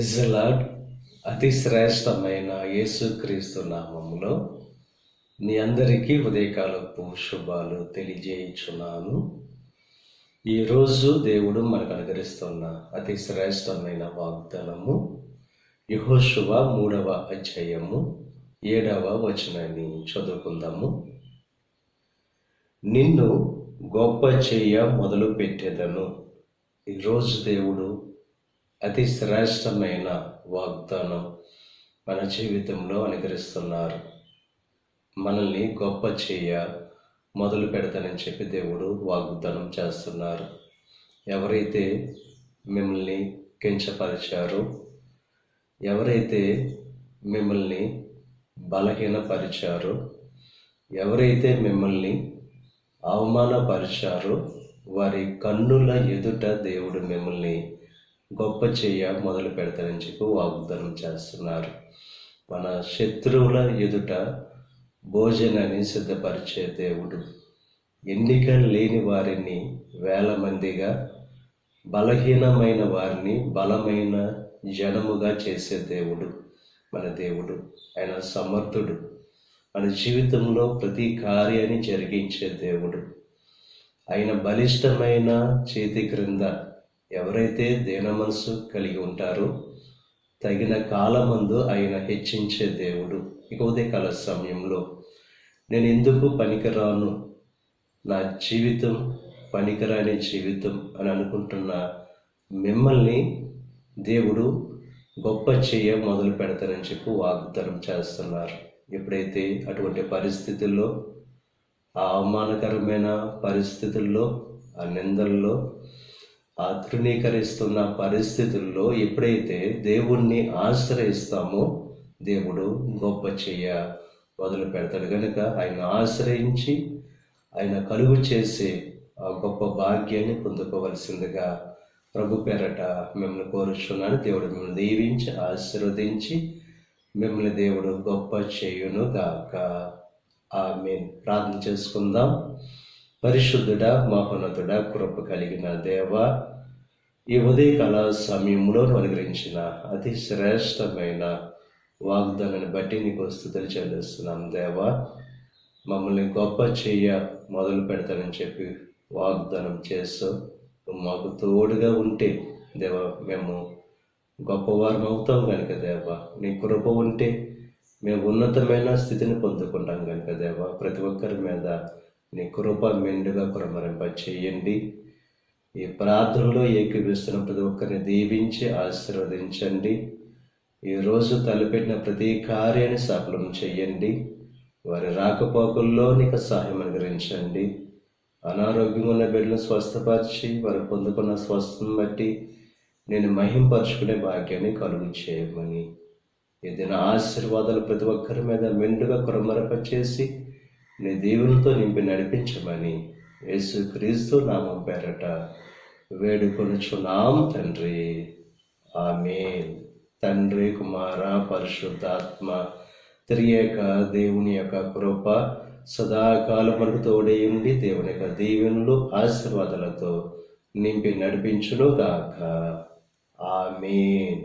Praise the lord. అతి శ్రేష్టమైన యేసుక్రీస్తు నామములో మీ అందరికీ ఉదయకాలపు శుభాలు తెలియజేయుచున్నాను. ఈరోజు దేవుడు మనకు అనుగ్రహిస్తున్న అతి శ్రేష్టమైన వాగ్దానము యెహోషువ 3వ అధ్యాయము 7వ వచనాన్ని చదువుకుందాము. నిన్ను గొప్ప చెయ్య మొదలు పెట్టెదను. ఈరోజు దేవుడు అతి శ్రేష్టమైన వాగ్దానం మన జీవితంలో అనుగ్రహిస్తున్నారు. మనల్ని గొప్ప చేయ మొదలు పెడతానని చెప్పి దేవుడు వాగ్దానం చేస్తున్నారు. ఎవరైతే మిమ్మల్ని కించపరిచారో, ఎవరైతే మిమ్మల్ని బలహీనపరిచారో, ఎవరైతే మిమ్మల్ని అవమానపరిచారో వారి కన్నుల ఎదుట దేవుడు మిమ్మల్ని గొప్ప చెయ్య మొదలు పెడతానని చెప్పి వాగ్దానం చేస్తున్నారు. మన శత్రువుల ఎదుట భోజనాన్ని సిద్ధపరిచే దేవుడు, ఎన్నిక లేని వారిని వేల మందిగా, బలహీనమైన వారిని బలమైన జనముగా చేసే దేవుడు మన దేవుడు. ఆయన సమర్థుడు. మన జీవితంలో ప్రతి కార్యాన్ని జరిగించే దేవుడు. ఆయన బలిష్టమైన చేతి క్రింద ఎవరైతే దీన మనసు కలిగి ఉంటారో తగిన కాలమందు ఆయన హెచ్చించే దేవుడు. ఇక ఉదయకాల సమయంలో నేను ఎందుకు పనికిరాను, నా జీవితం పనికిరాని జీవితం అని అనుకుంటున్న మిమ్మల్ని దేవుడు గొప్ప చెయ్య మొదలు పెడతానని చెప్పి వాగ్దానం చేస్తున్నారు. ఎప్పుడైతే అటువంటి పరిస్థితుల్లో, ఆ అవమానకరమైన పరిస్థితుల్లో, ఆ నిందల్లో, ఆ తృణీకరిస్తున్న పరిస్థితుల్లో ఎప్పుడైతే దేవుణ్ణి ఆశ్రయిస్తామో దేవుడు గొప్ప చెయ్య మొదలు పెడతాడు. కనుక ఆయన ఆశ్రయించి ఆయన కలుగు చేసే ఆ గొప్ప భాగ్యాన్ని పొందుకోవలసిందిగా ప్రభు పేరట మిమ్మల్ని కోరుచున్నాను. దేవుడు మిమ్మల్ని దీవించి ఆశీర్వదించి మిమ్మల్ని దేవుడు గొప్ప చేయును గాక. ఆమేన్. ప్రార్థన చేసుకుందాం. పరిశుద్ధుడా, మహోన్నతుడా, కృప కలిగిన దేవా, ఈ ఉదయకాల సమయంలో అనుగ్రహించిన అతి శ్రేష్టమైన వాగ్దానాన్ని బట్టి నీకు స్తుతులు చెల్లిస్తున్నాం దేవా. మమ్మల్ని గొప్ప చెయ్య మొదలు పెడతానని చెప్పి వాగ్దానం చేస్తూ మాకు తోడుగా ఉంటే దేవా మేము గొప్పవారం అవుతాం కనుక దేవా, నీ కృప ఉంటే మేము ఉన్నతమైన స్థితిని పొందుకుంటాం కనుక దేవా, ప్రతి ఒక్కరి మీద నీ కృప మెండుగా కురమరింప చేయండి. ఈ ప్రార్థనలో ఏకీభవిస్తున్న ప్రతి ఒక్కరిని దీవించి ఆశీర్వదించండి. ఈరోజు తలపెట్టిన ప్రతి కార్యాన్ని సఫలం చేయండి. వారి రాకపోకల్లో నీకు సహాయం అనుగ్రహించండి. అనారోగ్యంగా ఉన్న బిడ్డలను స్వస్థపరిచి వారు పొందుకున్న స్వస్థను బట్టి నేను మహింపరుచుకునే భాగ్యాన్ని కలుగు చేయమని, ఏదైనా ఆశీర్వాదాలు ప్రతి ఒక్కరి మీద మెండుగా కురమరింప చేసి నీ దేవునితో నింపి నడిపించమని యేసుక్రీస్తు నామం పేరట వేడుకొనుచున్నాం తండ్రి. ఆమేన్. తండ్రి, కుమార, పరిశుద్ధాత్మ త్రియేక దేవుని యొక్క కృప సదాకాలం మనకు తోడై ఉండి దేవుని యొక్క దీవెనలు ఆశీర్వాదాలతో నింపి నడిపించును గాక. ఆమేన్.